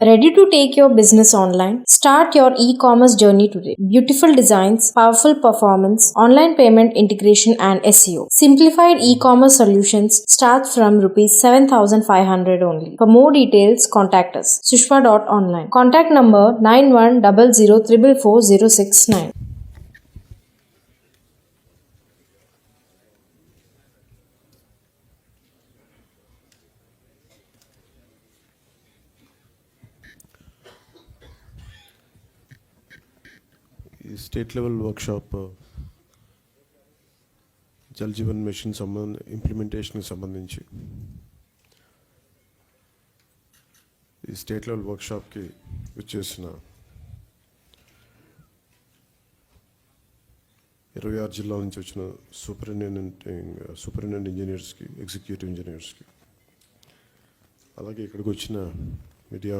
Ready to take your business online? Start your e-commerce journey today. Beautiful designs, powerful performance, online payment integration and SEO. Simplified e-commerce solutions start from rupees 7,500 only. For more details, contact us. Sushma.online. Contact number 9100444069. ఈ state level workshop Jal Jeevan mission ఇంప్లిమెంటేషన్కి సంబంధించి ఈ state level వర్క్షాప్కి వచ్చేసిన 26 జిల్లాల నుంచి వచ్చిన superintendent ఇంజనీర్స్కి, executive ఇంజనీర్స్కి, అలాగే ఇక్కడికి వచ్చిన మీడియా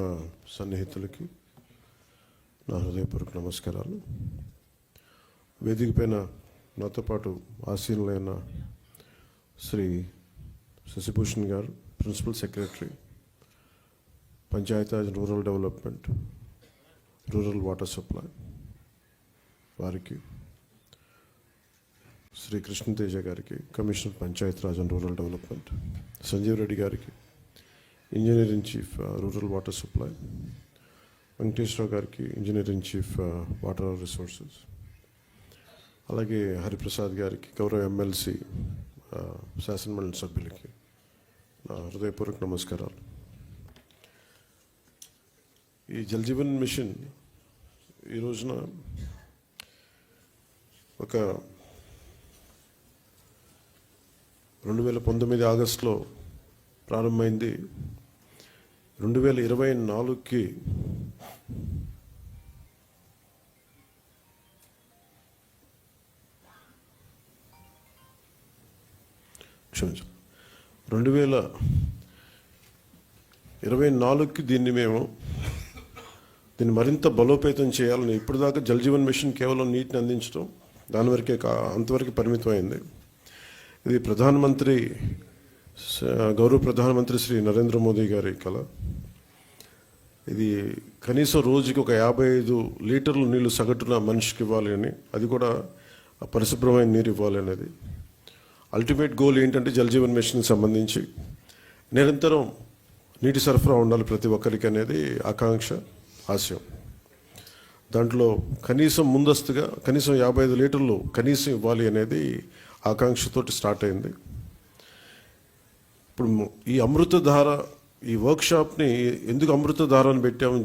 సన్నిహితులకి నా హృదయపూర్వక నమస్కారాలు. వేదిక పైన నాతో పాటు ఆసీనులైన శ్రీ శశిభూషణ్ గారు, principal secretary, Panchayati Raj rural development, rural water supply వారికి, శ్రీ కృష్ణతేజ గారికి, commissioner Panchayati Raj and rural development, Sanjeev Reddy గారికి, engineer in chief rural water supply, Venkateswara Rao గారికి, engineer in chief water resources, అలాగే హరిప్రసాద్ గారికి, గౌరవ ఎమ్మెల్సీ, శాసనమండలి సభ్యులకి నా హృదయపూర్వక నమస్కారాలు. ఈ జల్ జీవన్ మిషన్ ఈ రోజున ఒక 2019 ఆగస్టులో ప్రారంభమైంది. 2024కి క్షమించు 2024కి దీన్ని మరింత బలోపేతం చేయాలని. ఇప్పుడు దాకా జల్ జీవన్ మిషన్ కేవలం నీటిని అందించడం, దాని వరకే అంతవరకు పరిమితమైంది. ఇది గౌరవ ప్రధానమంత్రి శ్రీ నరేంద్ర మోదీ గారి కళ. ఇది కనీసం రోజుకి ఒక 55 లీటర్ల నీళ్లు సగటున మనిషికి ఇవ్వాలి అని, అది కూడా పరిశుభ్రమైన నీరు ఇవ్వాలి అనేది అల్టిమేట్ గోల్. ఏంటంటే జల్ జీవన్ మిషన్కి సంబంధించి నిరంతరం నీటి సరఫరా ఉండాలి ప్రతి ఒక్కరికి అనేది ఆకాంక్ష, ఆశయం. దాంట్లో కనీసం ముందస్తుగా కనీసం 55 లీటర్లు కనీసం ఇవ్వాలి అనేది ఆకాంక్షతోటి స్టార్ట్ అయింది. ఇప్పుడు ఈ అమృతధార, ఈ వర్క్షాప్ని ఎందుకు అమృతధార అని పెట్టాము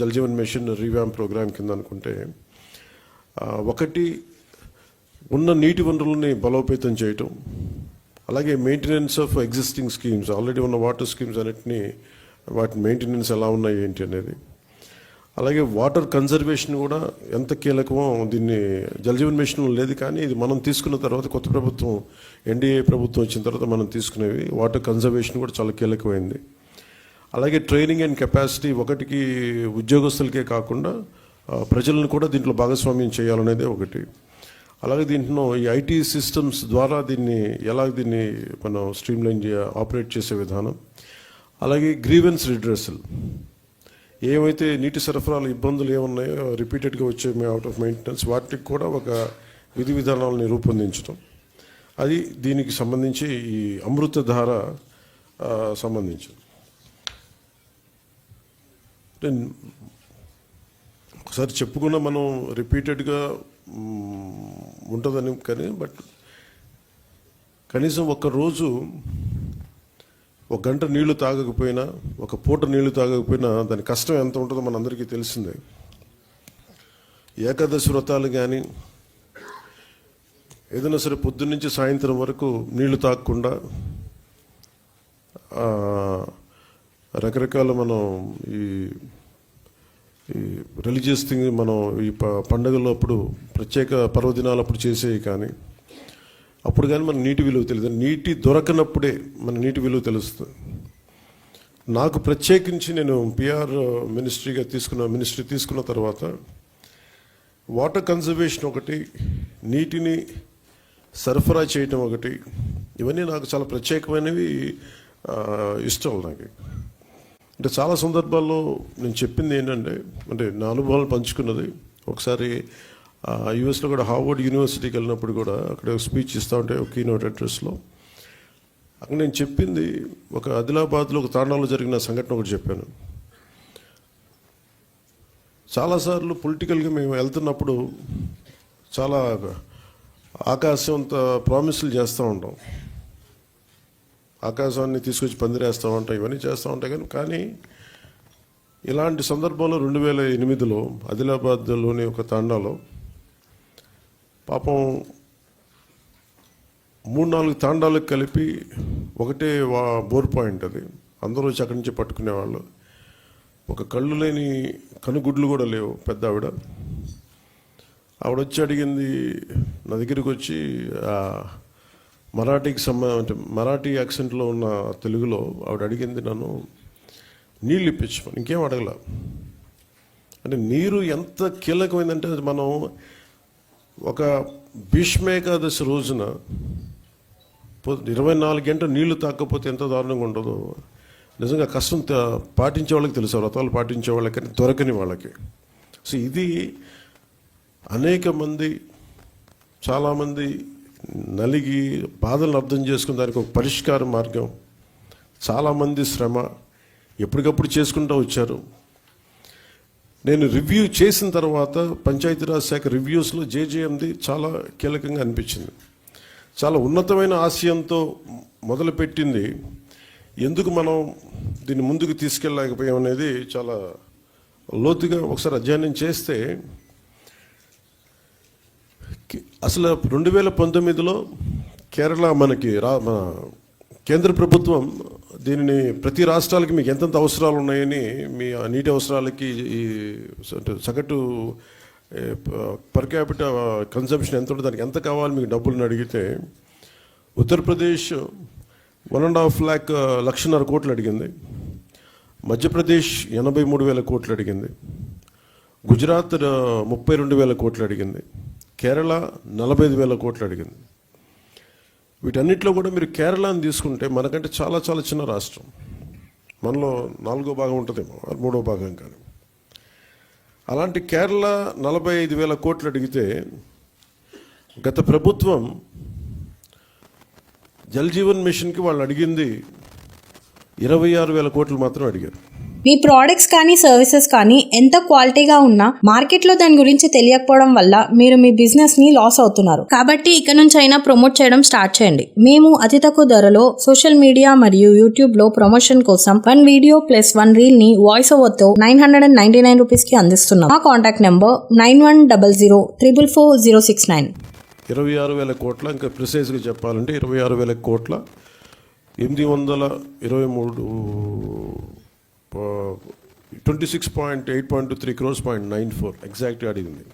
Jal Jeevan mission revamp program కింద అనుకుంటే, ఒకటి ఉన్న నీటి వనరులని బలోపేతం చేయటం, అలాగే maintenance of existing schemes, already ఉన్న వాటర్ స్కీమ్స్ అన్నిటినీ వాటి మెయింటెనెన్స్ ఎలా ఉన్నాయి ఏంటి అనేది, అలాగే వాటర్ కన్జర్వేషన్ కూడా ఎంత కీలకమో. దీన్ని జల్ జీవన్ మిషన్ లేదు, కానీ ఇది మనం తీసుకున్న తర్వాత, కొత్త ప్రభుత్వం ఎన్డీఏ ప్రభుత్వం వచ్చిన తర్వాత మనం తీసుకునేవి, వాటర్ కన్జర్వేషన్ కూడా చాలా కీలకమైంది. అలాగే ట్రైనింగ్ అండ్ కెపాసిటీ, ఒకటికి ఉద్యోగస్తులకే కాకుండా ప్రజలను కూడా దీంట్లో భాగస్వామ్యం చేయాలనేదే ఒకటి. అలాగే దీంట్లో ఈ ఐటీ సిస్టమ్స్ ద్వారా దీన్ని మనం స్ట్రీమ్లైన్ ఆపరేట్ చేసే విధానం, అలాగే గ్రీవెన్స్ రిడ్రెసల్, ఏమైతే నీటి సరఫరాలు ఇబ్బందులు ఏమున్నాయో రిపీటెడ్గా వచ్చే అవుట్ ఆఫ్ మెయింటెనెన్స్, వాటికి కూడా ఒక విధి విధానాలని రూపొందించడం, అది దీనికి సంబంధించి ఈ అమృతధార సంబంధించి. ఒకసారి చెప్పుకున్న మనం రిపీటెడ్గా ఉంటుందని, కానీ కనీసం ఒక్కరోజు 1 గంట నీళ్లు తాగకపోయినా, ఒక పూట నీళ్లు తాగకపోయినా దాని కష్టం ఎంత ఉంటుందో మనందరికీ తెలిసిందే. ఏకాదశి వ్రతాలు కానీ ఏదైనా సరే పొద్దున్నుంచి సాయంత్రం వరకు నీళ్లు తాగకుండా రకరకాల మనం ఈ రిలీజియస్ థింగ్ మనం ఈ పండుగల్లో అప్పుడు, ప్రత్యేక పర్వదినాలప్పుడు చేసేవి, కానీ అప్పుడు కానీ మన నీటి విలువ తెలియదు. నీటి దొరకనప్పుడే మన నీటి విలువ తెలుస్తుంది. నాకు ప్రత్యేకించి నేను పిఆర్ మినిస్ట్రీ తీసుకున్న తర్వాత వాటర్ కన్జర్వేషన్ ఒకటి, నీటిని సరఫరా చేయటం ఒకటి, ఇవన్నీ నాకు చాలా ప్రత్యేకమైనవి, ఇష్టం నాకు. అంటే చాలా సందర్భాల్లో నేను చెప్పింది ఏంటంటే, అంటే నా అనుభవాలు పంచుకున్నది. ఒకసారి యూఎస్లో కూడా హార్వర్డ్ యూనివర్సిటీకి వెళ్ళినప్పుడు కూడా అక్కడ స్పీచ్ ఇస్తూ ఉంటే ఒక కీనోట్ అడ్రస్లో అక్కడ నేను చెప్పింది, ఒక ఆదిలాబాద్లో ఒక తాండాలో జరిగిన సంఘటన ఒకటి చెప్పాను. చాలాసార్లు పొలిటికల్గా మేము వెళ్తున్నప్పుడు చాలా ఆకాశం అంత ప్రామిసులు చేస్తూ ఉంటాం, ఆకాశాన్ని తీసుకొచ్చి పందిరేస్తూ ఉంటాం, ఇవన్నీ చేస్తూ ఉంటాయి. కానీ ఇలాంటి సందర్భంలో 2008లో ఆదిలాబాద్లోని ఒక తాండాలో పాపం 3-4 తాండాలకు కలిపి ఒకటే బోర్ పాయింట్, అది అందరూ వచ్చి అక్కడి నుంచి పట్టుకునేవాళ్ళు. ఒక కళ్ళు లేని కనుగుడ్లు కూడా లేవు పెద్ద ఆవిడ వచ్చి అడిగింది నా దగ్గరికి వచ్చి, మరాఠీకి అంటే మరాఠీ యాక్సెంట్లో ఉన్న తెలుగులో ఆవిడ అడిగింది నన్ను నీళ్ళు ఇప్పించమని. ఇంకేం అడగల. అంటే నీరు ఎంత కీలకమైందంటే, మనం ఒక భీష్మేకాదశి రోజున 24 గంటలు నీళ్లు తాకపోతే ఎంత దారుణంగా ఉంటుందో నిజంగా కష్టం పాటించే వాళ్ళకి తెలుసు, వ్రతాలు పాటించే వాళ్ళకి, దొరకని వాళ్ళకి. సో ఇది అనేక మంది, చాలామంది నలిగి బాధలను అర్థం చేసుకుని దానికి ఒక పరిష్కార మార్గం, చాలామంది శ్రమ ఎప్పటికప్పుడు చేసుకుంటూ వచ్చారు. నేను రివ్యూ చేసిన తర్వాత పంచాయతీరాజ్ శాఖ రివ్యూస్లో జేజేఎంది చాలా కీలకంగా అనిపించింది. చాలా ఉన్నతమైన ఆశయంతో మొదలుపెట్టింది, ఎందుకు మనం దీన్ని ముందుకు తీసుకెళ్ళలేకపోయాం అనేది చాలా లోతుగా ఒకసారి అధ్యయనం చేస్తే, అసలు 2019లో కేరళ మనకి మన కేంద్ర ప్రభుత్వం దీనిని ప్రతి రాష్ట్రాలకి మీకు ఎంతెంత అవసరాలు ఉన్నాయని, మీ నీటి అవసరాలకి ఈ సగటు పర్ క్యాపిటల్ కన్సంప్షన్ ఎంత ఉంటుంది, దానికి ఎంత కావాలి మీకు డబ్బులను అడిగితే, ఉత్తరప్రదేశ్ 1.5 లక్షన్నర కోట్లు అడిగింది, మధ్యప్రదేశ్ 83,000 కోట్లు అడిగింది, గుజరాత్ 32,000 కోట్లు అడిగింది, కేరళ 45,000 కోట్లు అడిగింది. వీటన్నిటిలో కూడా మీరు కేరళని తీసుకుంటే మనకంటే చాలా చాలా చిన్న రాష్ట్రం, మనలో 4వ భాగం ఉంటుందేమో, 3వ భాగం కానీ. అలాంటి కేరళ 45,000 కోట్లు అడిగితే, గత ప్రభుత్వం జల్ జీవన్ మిషన్కి వాళ్ళు అడిగింది 26,000 కోట్లు మాత్రం అడిగారు. మీ ప్రోడక్ట్స్ కానీ సర్వీసెస్ కానీ ఎంత క్వాలిటీగా ఉన్నా మార్కెట్లో దాని గురించి తెలియకపోవడం వల్ల మీరు మీ బిజినెస్ ని లాస్ అవుతున్నారు. కాబట్టి ఇక నుంచి అయినా ప్రమోట్ చేయడం స్టార్ట్ చేయండి. మేము అతి తక్కువ ధరలో సోషల్ మీడియా మరియు యూట్యూబ్ లో ప్రమోషన్ కోసం 1 వీడియో ప్లస్ 1 రీల్ ని వాయిస్ ఓవర్ తో 999 రూపీస్ కి అందిస్తున్నాం. మా కాంటాక్ట్ నెంబర్ 9100444069. 26,000 కోట్ల, ఇంకా ప్రిసైజ్గా చెప్పాలంటే 26,000 కోట్ల 823 26.8.23 crores 0.94 ఎగ్జాక్ట్గా అడిగింది.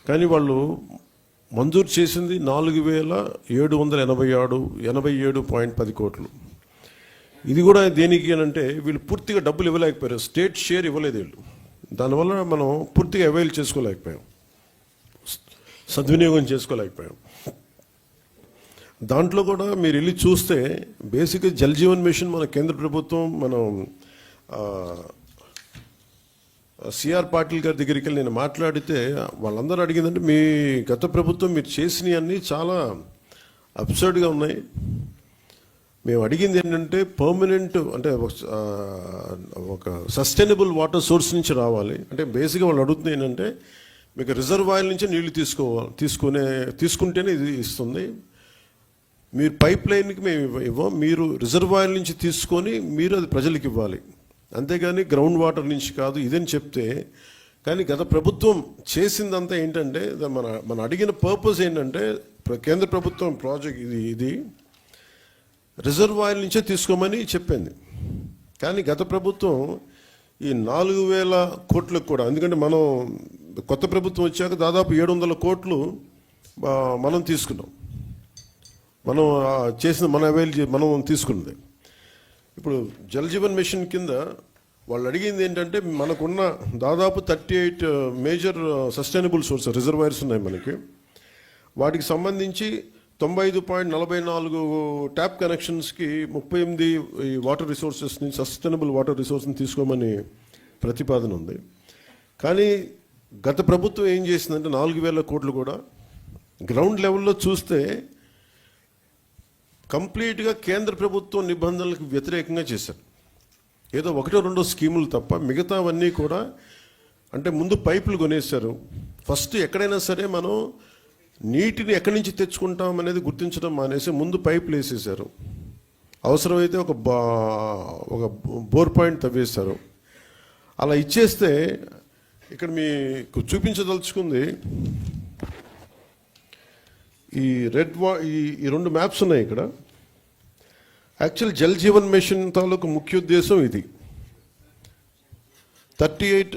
కానీ వాళ్ళు మంజూరు చేసింది 4,787.10 కోట్లు. ఇది కూడా దేనికి అని అంటే, వీళ్ళు పూర్తిగా డబ్బులు ఇవ్వలేకపోయారు, స్టేట్ షేర్ ఇవ్వలేదు వీళ్ళు. దానివల్ల మనం పూర్తిగా అవైల్ చేసుకోలేకపోయాం, సద్వినియోగం చేసుకోలేకపోయాం. దాంట్లో కూడా మీరు వెళ్ళి చూస్తే బేసిక్గా జల్ జీవన్ మిషన్ మన కేంద్ర ప్రభుత్వం, మనం సిఆర్ పాటిల్ గారి దగ్గరికి వెళ్ళి నేను మాట్లాడితే వాళ్ళందరూ అడిగిందంటే, మీ గత ప్రభుత్వం మీరు చేసినవన్నీ చాలా అబ్సర్డ్గా ఉన్నాయి, మేము అడిగింది ఏంటంటే పర్మనెంట్, అంటే ఒక సస్టైనబుల్ వాటర్ సోర్స్ నుంచి రావాలి. అంటే బేసిక్గా వాళ్ళు అడుగుతుంది ఏంటంటే, మీకు రిజర్వాయర్ నుంచి నీళ్లు తీసుకుంటేనే ఇది ఇస్తుంది, మీరు పైప్ లైన్కి మేము ఇవ్వం, మీరు రిజర్వాయర్ నుంచి తీసుకొని మీరు అది ప్రజలకు ఇవ్వాలి, అంతేగాని గ్రౌండ్ వాటర్ నుంచి కాదు ఇదని చెప్తే. కానీ గత ప్రభుత్వం చేసిందంతా ఏంటంటే, మన అడిగిన పర్పస్ ఏంటంటే, కేంద్ర ప్రభుత్వం ప్రాజెక్ట్ ఇది రిజర్వాయర్ నుంచే తీసుకోమని చెప్పింది. కానీ గత ప్రభుత్వం ఈ 4,000 కోట్లకు కూడా, ఎందుకంటే మనం కొత్త ప్రభుత్వం వచ్చాక దాదాపు 700 కోట్లు మనం తీసుకున్నాం, మనం చేసిన మనం తీసుకున్నది. ఇప్పుడు జల్ జీవన్ మిషన్ కింద వాళ్ళు అడిగింది ఏంటంటే, మనకున్న దాదాపు 38 మేజర్ సస్టైనబుల్ సోర్స్ రిజర్వాయర్స్ ఉన్నాయి మనకి, వాటికి సంబంధించి 95.44 ట్యాప్ కనెక్షన్స్కి 38 ఈ వాటర్ రిసోర్సెస్ని, సస్టైనబుల్ వాటర్ రిసోర్స్ని తీసుకోమని ప్రతిపాదన ఉంది. కానీ గత ప్రభుత్వం ఏం చేసిందంటే 4,000 కోట్లు కూడా గ్రౌండ్ లెవెల్లో చూస్తే కంప్లీట్గా కేంద్ర ప్రభుత్వం నిబంధనలకు వ్యతిరేకంగా చేశారు. ఏదో ఒకటో రెండో స్కీములు తప్ప మిగతావన్నీ కూడా, అంటే ముందు పైపులు కొనేశారు. ఫస్ట్ ఎక్కడైనా సరే మనం నీటిని ఎక్కడి నుంచి తెచ్చుకుంటాం అనేది గుర్తించడం మానేసి ముందు పైపులు వేసేసారు. అవసరమైతే ఒక బోర్ పాయింట్ తవ్వేశారు. అలా ఇచ్చేస్తే ఇక్కడ మీకు చూపించదలుచుకుంది ఈ ఈ 2 మ్యాప్స్ ఉన్నాయి ఇక్కడ. యాక్చువల్ జల్ జీవన్ మిషన్ తాలూకు ముఖ్య ఉద్దేశం ఇది. 38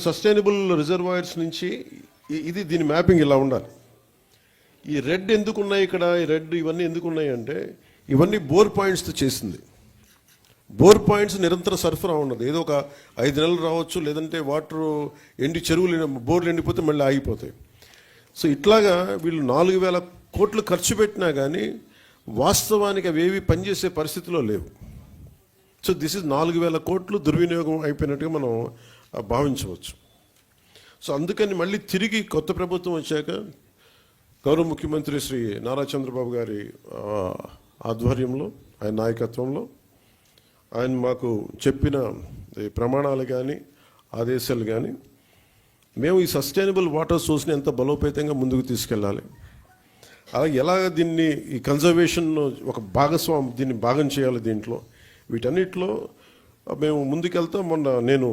సస్టైనబుల్ రిజర్వాయర్స్ నుంచి ఇది దీని మ్యాపింగ్ ఇలా ఉండాలి. ఈ రెడ్ ఎందుకు ఉన్నాయి ఇక్కడ, ఈ రెడ్ ఇవన్నీ ఎందుకు ఉన్నాయి అంటే ఇవన్నీ బోర్ పాయింట్స్తో చేసింది. బోర్ పాయింట్స్ నిరంతర సరఫరా ఉన్నది. ఏదో ఒక 5 నెలలు రావచ్చు, లేదంటే వాటర్ చెరువులు బోర్లు ఎండిపోతే మళ్ళీ ఆగిపోతాయి. సో ఇట్లాగా వీళ్ళు 4,000 కోట్లు ఖర్చు పెట్టినా కానీ వాస్తవానికి అవేవి పనిచేసే పరిస్థితిలో లేవు. సో దిస్ ఇస్ 4,000 కోట్లు దుర్వినియోగం అయిపోయినట్టుగా మనం భావించవచ్చు. సో అందుకని మళ్ళీ తిరిగి కొత్త ప్రభుత్వం వచ్చాక గౌరవ ముఖ్యమంత్రి శ్రీ నారా చంద్రబాబు గారి ఆధ్వర్యంలో, ఆయన నాయకత్వంలో ఆయన మాకు చెప్పిన ప్రమాణాలు కానీ ఆదేశాలు కానీ, మేము ఈ సస్టైనబుల్ వాటర్ సోర్స్ని ఎంత బలోపేతంగా ముందుకు తీసుకెళ్ళాలి, అలాగే ఎలాగ దీన్ని ఈ కన్జర్వేషన్ ఒక దీన్ని భాగం చేయాలి, దీంట్లో వీటన్నిటిలో మేము ముందుకెళ్తాం. మొన్న నేను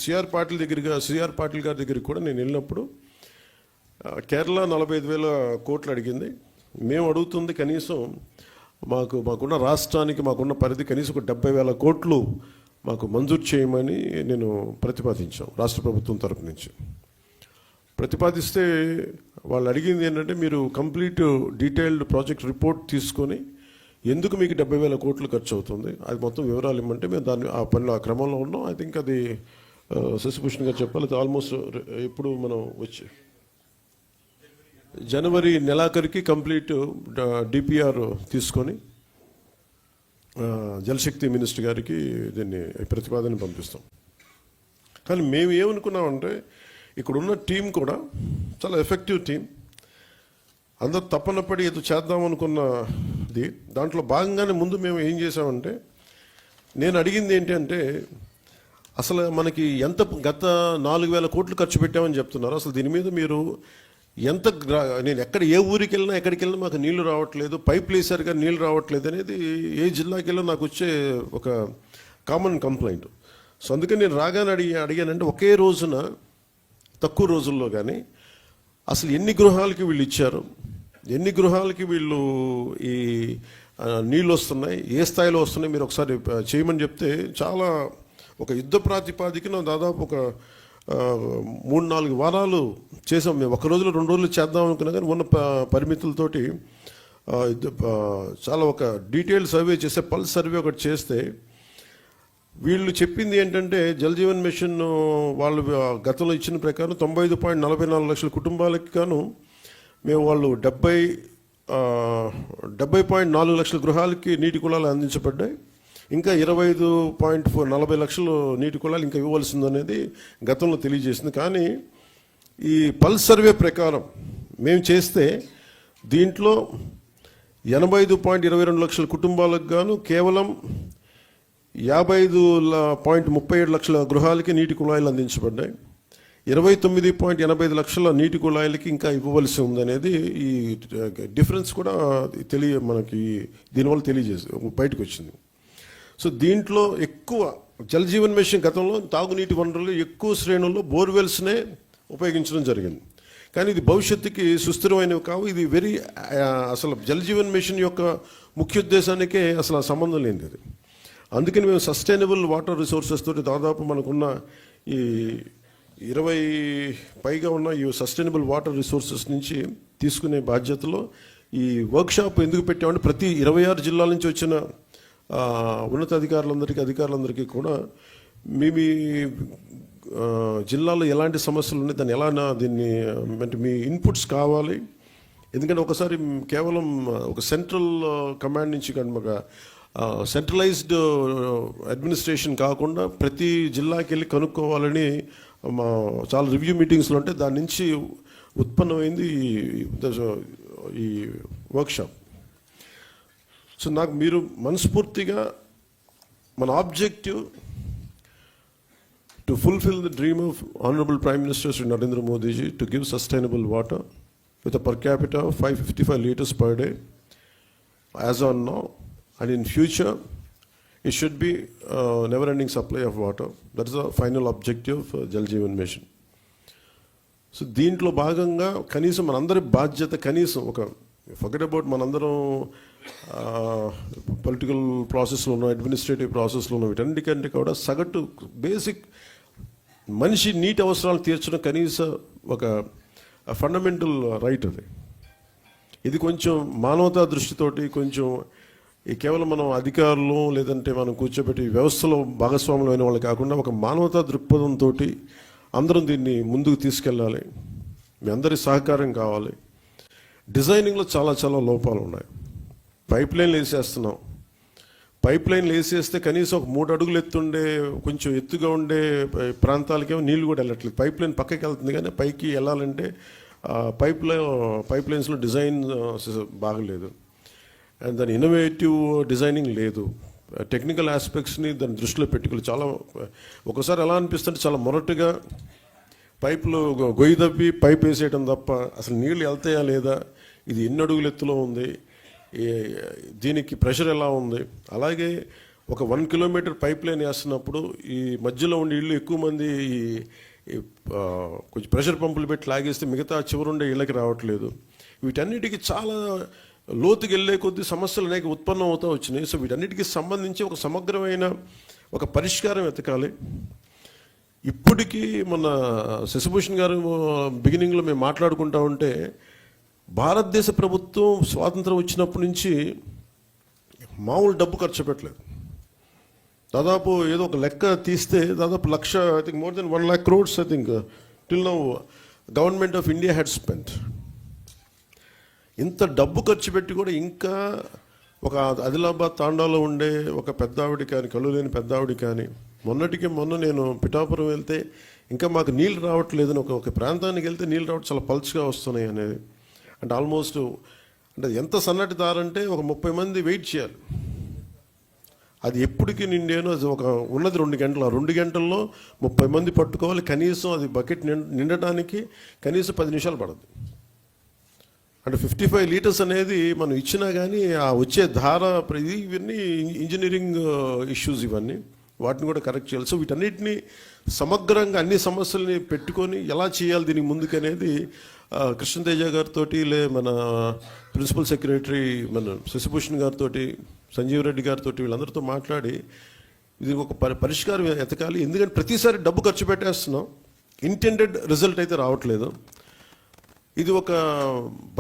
సిఆర్ పాటిల్ గారి దగ్గరికి కూడా నేను వెళ్ళినప్పుడు కేరళ 45,000 కోట్లు అడిగింది. మేము అడుగుతుంది కనీసం మాకున్న రాష్ట్రానికి మాకున్న పరిధి కనీసం ఒక 70,000 కోట్లు మాకు మంజూరు చేయమని నేను ప్రతిపాదించాం. రాష్ట్ర ప్రభుత్వం తరపు నుంచి ప్రతిపాదిస్తే వాళ్ళు అడిగింది ఏంటంటే, మీరు కంప్లీట్ డీటెయిల్డ్ ప్రాజెక్ట్ రిపోర్ట్ తీసుకొని ఎందుకు మీకు 70,000 కోట్లు ఖర్చు అవుతుంది అది మొత్తం వివరాలు ఇవ్వమంటే మేము ఆ క్రమంలో ఉన్నాం. ఐ థింక్ అది శశిభూషణ్ గారు చెప్పాలి. ఆల్మోస్ట్ ఇప్పుడు మనం వచ్చి జనవరి నెలాఖరికి కంప్లీట్ డిపిఆర్ తీసుకొని జలశక్తి మినిస్టర్ గారికి దీన్ని ప్రతిపాదన పంపిస్తాం. కానీ మేము ఏమనుకున్నామంటే, ఇక్కడున్న టీం కూడా చాలా ఎఫెక్టివ్ టీం, అందరూ తప్పన పడి ఏదో చేద్దాం అనుకున్నది. దాంట్లో భాగంగానే ముందు మేము ఏం చేసామంటే, నేను అడిగింది ఏంటి అంటే, అసలు మనకి ఎంత గత 4,000 కోట్లు ఖర్చు పెట్టామని చెప్తున్నారు, అసలు దీని మీద మీరు నేను ఏ ఊరికి వెళ్ళినా ఎక్కడికి వెళ్ళినా మాకు నీళ్లు రావట్లేదు, పైపులు వేసారు కానీ నీళ్ళు రావట్లేదు అనేది ఏ జిల్లాకి వెళ్ళినా నాకు వచ్చే ఒక కామన్ కంప్లైంట్. సో అందుకని నేను రాగానే అడిగానంటే, ఒకే రోజున తక్కువ రోజుల్లో కానీ అసలు ఎన్ని గృహాలకి వీళ్ళు ఇచ్చారు, ఎన్ని గృహాలకి వీళ్ళు ఈ నీళ్ళు వస్తున్నాయి, ఏ స్థాయిలో వస్తున్నాయి మీరు ఒకసారి చేయమని చెప్తే, చాలా ఒక యుద్ధ ప్రాతిపాదికన దాదాపు ఒక 3-4 వారాలు చేసాం. మేము ఒక రోజులో 2 రోజులు చేద్దాం అనుకున్నా కానీ ఉన్న పరిమితులతోటి చాలా ఒక డీటెయిల్ సర్వే చేస్తే, పల్స్ సర్వే ఒకటి చేస్తే వీళ్ళు చెప్పింది ఏంటంటే, జల్ జీవన్ మిషన్ వాళ్ళు గతంలో ఇచ్చిన ప్రకారం 95.44 లక్షల కుటుంబాలకు గాను మేము వాళ్ళు 70.4 లక్షల గృహాలకి నీటి కుళాలు అందించబడ్డాయి. ఇంకా 25.40 లక్షలు నీటి కుళాలు ఇంకా ఇవ్వవలసిందనేది గతంలో తెలియజేసింది. కానీ ఈ పల్స్ సర్వే ప్రకారం మేము చేస్తే దీంట్లో 85.22 లక్షల కుటుంబాలకు గాను కేవలం 55.37 లక్షల గృహాలకి నీటి కుళాయిలు అందించబడ్డాయి. 29.85 లక్షల నీటి కుళాయిలకి ఇంకా ఇవ్వవలసి ఉందనేది ఈ డిఫరెన్స్ కూడా మనకి దీనివల్ల బయటకు వచ్చింది. సో దీంట్లో ఎక్కువ జల్ జీవన్ మిషన్ గతంలో తాగునీటి వనరులు ఎక్కువ శ్రేణుల్లో బోర్వెల్స్నే ఉపయోగించడం జరిగింది. కానీ ఇది భవిష్యత్తుకి సుస్థిరమైనవి కావు. ఇది అసలు జల్ జీవన్ మిషన్ యొక్క ముఖ్య ఉద్దేశానికే అసలు సంబంధం లేనిది అది. అందుకని మేము సస్టైనబుల్ వాటర్ రిసోర్సెస్ తోటి దాదాపు మనకున్న ఈ 20 పైగా ఉన్న ఈ సస్టైనబుల్ వాటర్ రిసోర్సెస్ నుంచి తీసుకునే బాధ్యతలో ఈ వర్క్షాప్ ఎందుకు పెట్టామంటే, ప్రతి 26 జిల్లాల నుంచి వచ్చిన ఉన్నతాధికారులందరికీ కూడా మీ జిల్లాలో ఎలాంటి సమస్యలు ఉన్నాయి, దాన్ని ఎలా దీన్ని అంటే మీ ఇన్పుట్స్ కావాలి. ఎందుకంటే ఒకసారి కేవలం ఒక సెంట్రల్ కమాండ్ నుంచి కానీ ఒక సెంట్రలైజ్డ్ అడ్మినిస్ట్రేషన్ కాకుండా ప్రతి జిల్లాకి వెళ్ళి కనుక్కోవాలని చాలా రివ్యూ మీటింగ్స్లో ఉంటే దాని నుంచి ఉత్పన్నమైంది ఈ వర్క్షాప్. సో నాకు మీరు మనస్ఫూర్తిగా మన objective to fulfill the dream of Honorable Prime Minister Sri Narendra Modi ji to give sustainable water with a per capita of 555 liters per day as on now, and in future it should be never ending supply of water. That is the final objective of Jal Jeevan Mission. So దీంట్లో భాగంగా కనీసం మనందరి బాధ్యత, కనీసం ఒక forget about మనందరం political ప్రాసెస్లో ఉన్న, అడ్మినిస్ట్రేటివ్ ప్రాసెస్లో ఉన్న, వీటన్నిటికంటే కూడా సగటు బేసిక్ మనిషి నీటి అవసరాలు తీర్చడం కనీస ఒక ఫండమెంటల్ రైట్ అది. ఇది కొంచెం మానవతా దృష్టితోటి, కొంచెం ఈ కేవలం మనం అధికారులు లేదంటే మనం కూర్చోబెట్టి వ్యవస్థలో భాగస్వాములు అయిన వాళ్ళు కాకుండా ఒక మానవతా దృక్పథంతో అందరం దీన్ని ముందుకు తీసుకెళ్ళాలి. మీ అందరి సహకారం కావాలి. డిజైనింగ్లో చాలా చాలా లోపాలు ఉన్నాయి. పైప్ లైన్లు వేసేస్తున్నాం. పైప్ లైన్లు వేసేస్తే కనీసం ఒక 3 అడుగులు ఎత్తుండే, కొంచెం ఎత్తుగా ఉండే ప్రాంతాలకేమో నీళ్లు కూడా వెళ్ళట్లేదు. పైప్ లైన్ పక్కకి వెళ్తుంది కానీ పైకి వెళ్ళాలంటే పైప్ లైన్స్లో డిజైన్ బాగలేదు, అండ్ దాని ఇన్నోవేటివ్ డిజైనింగ్ లేదు. టెక్నికల్ ఆస్పెక్ట్స్ని దాన్ని దృష్టిలో పెట్టుకోవాలి. చాలా ఒకసారి ఎలా అనిపిస్తుంటే చాలా మొరటుగా పైపులు గొయ్యి తప్పి పైప్ వేసేయడం తప్ప అసలు నీళ్ళు వెళ్తాయా లేదా, ఇది ఎన్ని అడుగులు ఎత్తులో ఉంది, దీనికి ప్రెషర్ ఎలా ఉంది. అలాగే ఒక 1 కిలోమీటర్ పైప్ లైన్ వేస్తున్నప్పుడు ఈ మధ్యలో ఉండే ఇళ్ళు ఎక్కువ మంది కొంచెం ప్రెషర్ పంపులు పెట్టి లాగేస్తే మిగతా చివరుండే ఇళ్ళకి రావట్లేదు. వీటన్నిటికీ చాలా లోతుకి వెళ్ళే కొద్దీ సమస్యలు అనేక ఉత్పన్నం అవుతూ వచ్చినాయి. సో వీటన్నిటికీ సంబంధించి ఒక సమగ్రమైన ఒక పరిష్కారం వెతకాలి. ఇప్పటికీ మన శశిభూషణ్ గారు బిగినింగ్లో మేము మాట్లాడుకుంటా ఉంటే, భారతదేశ ప్రభుత్వం స్వాతంత్రం వచ్చినప్పటి నుంచి మామూలు డబ్బు ఖర్చు పెట్టలేదు. దాదాపు ఏదో ఒక లెక్క తీస్తే దాదాపు 1,00,000, I think more than 1 lakh crores I think till now government of India had spent. ఇంత డబ్బు ఖర్చు పెట్టి కూడా ఇంకా ఒక ఆదిలాబాద్ తాండాలో ఉండే ఒక పెద్దావిడి కానీ, కళ్ళు లేని పెద్దావిడి కానీ, మొన్న నేను పిఠాపురం వెళ్తే ఇంకా మాకు నీళ్ళు రావట్లేదని ఒక ప్రాంతానికి వెళ్తే నీళ్ళు రావడం చాలా పల్చగా వస్తున్నాయి అనేది. అంటే ఆల్మోస్ట్ అంటే ఎంత సన్నటి దారంటే ఒక 30 మంది వెయిట్ చేయాలి. అది ఎప్పటికీ నిండాను, అది ఒక ఉన్నది 2 గంటలు. ఆ 2 గంటల్లో 30 మంది పట్టుకోవాలి. కనీసం అది బకెట్ నిండటానికి కనీసం 10 నిమిషాలు పడదు. అంటే 55 లీటర్స్ అనేది మనం ఇచ్చినా కానీ ఆ వచ్చే ధార, ఇవన్నీ ఇంజనీరింగ్ ఇష్యూస్, ఇవన్నీ వాటిని కూడా కరెక్ట్ చేయాలి. సో వీటన్నిటిని సమగ్రంగా అన్ని సమస్యల్ని పెట్టుకొని ఎలా చేయాలి దీనికి ముందుకనేది కృష్ణతేజ గారితో, మన ప్రిన్సిపల్ సెక్రటరీ మన శశిభూషణ్ గారితో, సంజీవ్ రెడ్డి గారితో, వీళ్ళందరితో మాట్లాడి ఇది ఒక పరిష్కారం ఎతకాలి. ఎందుకంటే ప్రతిసారి డబ్బు ఖర్చు పెట్టేస్తున్నాం, ఇంటెండెడ్ రిజల్ట్ అయితే రావట్లేదు. ఇది ఒక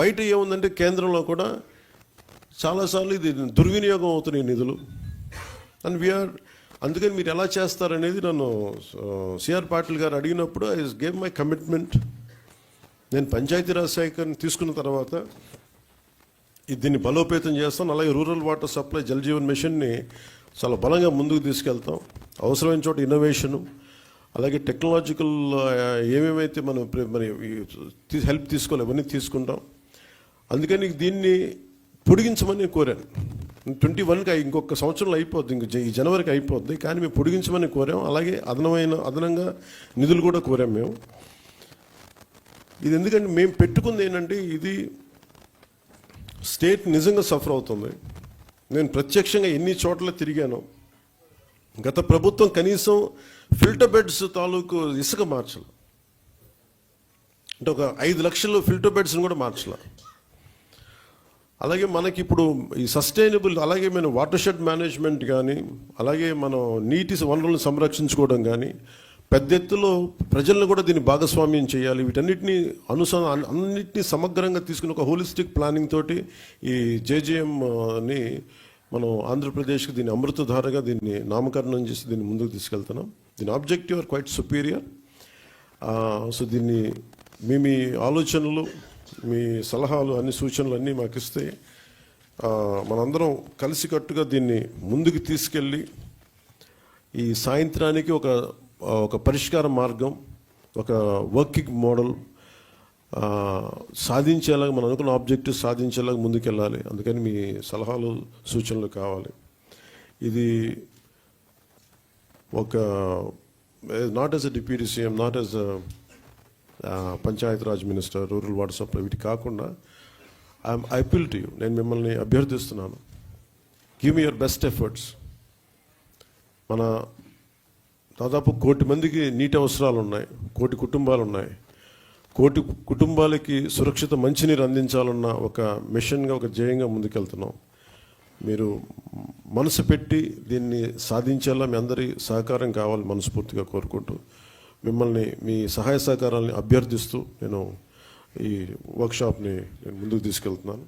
బయట ఏముందంటే కేంద్రంలో కూడా చాలాసార్లు ఇది దుర్వినియోగం అవుతున్నాయి నిధులు. అండ్ అందుకని మీరు ఎలా చేస్తారనేది నన్ను సిఆర్ పాటిల్ గారు అడిగినప్పుడు ఐ గేవ్ మై కమిట్మెంట్. నేను పంచాయతీరాజ్ శాఖని తీసుకున్న తర్వాత దీన్ని బలోపేతం చేస్తాం. అలాగే rural water supply Jal Jeevan మిషన్ని చాలా బలంగా ముందుకు తీసుకెళ్తాం. అవసరమైన చోట ఇన్నోవేషను, అలాగే టెక్నాలజికల్ ఏమేమైతే మనం హెల్ప్ తీసుకోవాలి అవన్నీ తీసుకుంటాం. అందుకని దీన్ని పొడిగించమని కోరాను. 21కి ఇంకొక సంవత్సరంలో అయిపోద్ది, ఈ జనవరికి అయిపోద్ది, కానీ మేము పొడిగించమని కోరాం. అలాగే అదనంగా నిధులు కూడా కోరాం మేము. ఇది ఎందుకంటే మేము పెట్టుకుంది ఏంటంటే, ఇది స్టేట్ నిజంగా సఫర్ అవుతుంది. నేను ప్రత్యక్షంగా ఎన్ని చోట్ల తిరిగాను. గత ప్రభుత్వం కనీసం ఫిల్టర్ బెడ్స్ తాలూకు ఇసుక మార్చాలి, అంటే ఒక 5 లక్షలు ఫిల్టర్ బెడ్స్ని కూడా మార్చాలి. అలాగే మనకి ఇప్పుడు ఈ సస్టైనబుల్, అలాగే మన వాటర్ షెడ్ మేనేజ్మెంట్ కానీ, అలాగే మనం నీటి వనరులను సంరక్షించుకోవడం కానీ, పెద్ద ఎత్తులో ప్రజలను కూడా దీన్ని భాగస్వామ్యం చేయాలి. వీటన్నిటిని అన్నిటినీ సమగ్రంగా తీసుకుని ఒక హోలిస్టిక్ ప్లానింగ్ తోటి ఈ జేజేఎంని మనం ఆంధ్రప్రదేశ్కి దీన్ని అమృతధారగా దీన్ని నామకరణం చేసి దీన్ని ముందుకు తీసుకెళ్తున్నాం. దీని objective are quite superior. So దీన్ని మీ ఆలోచనలు, మీ సలహాలు, అన్ని సూచనలు అన్నీ మాకు ఇస్తే మనందరం కలిసికట్టుగా దీన్ని ముందుకు తీసుకెళ్ళి ఈ సాయంత్రానికి ఒక పరిష్కార మార్గం, ఒక వర్కింగ్ మోడల్ సాధించేలాగా, మనం అనుకున్న ఆబ్జెక్టివ్ సాధించేలాగా ముందుకెళ్ళాలి. అందుకని మీ సలహాలు, సూచనలు కావాలి. ఇది ఒక not as a deputy CM, not as a Panchayat Raj minister, rural water supply, వీటి కాకుండా ఐ అపీల్ టు యూ, నేను మిమ్మల్ని అభ్యర్థిస్తున్నాను. Give me your best efforts. మన దాదాపు 1 కోటి మందికి నీటి అవసరాలు ఉన్నాయి, 1 కోటి కుటుంబాలు ఉన్నాయి. 1 కోటి కుటుంబాలకి సురక్షిత మంచినీరు అందించాలన్న ఒక మిషన్గా, ఒక ధ్యేయంగా ముందుకెళ్తున్నాం. మీరు మనసు పెట్టి దీన్ని సాధించేలా మీ అందరి సహకారం కావాలి మనస్ఫూర్తిగా కోరుకుంటూ, మిమ్మల్ని మీ సహాయ సహకారాలని అభ్యర్థిస్తూ నేను ఈ వర్క్షాప్ని ముందుకు తీసుకెళ్తున్నాను.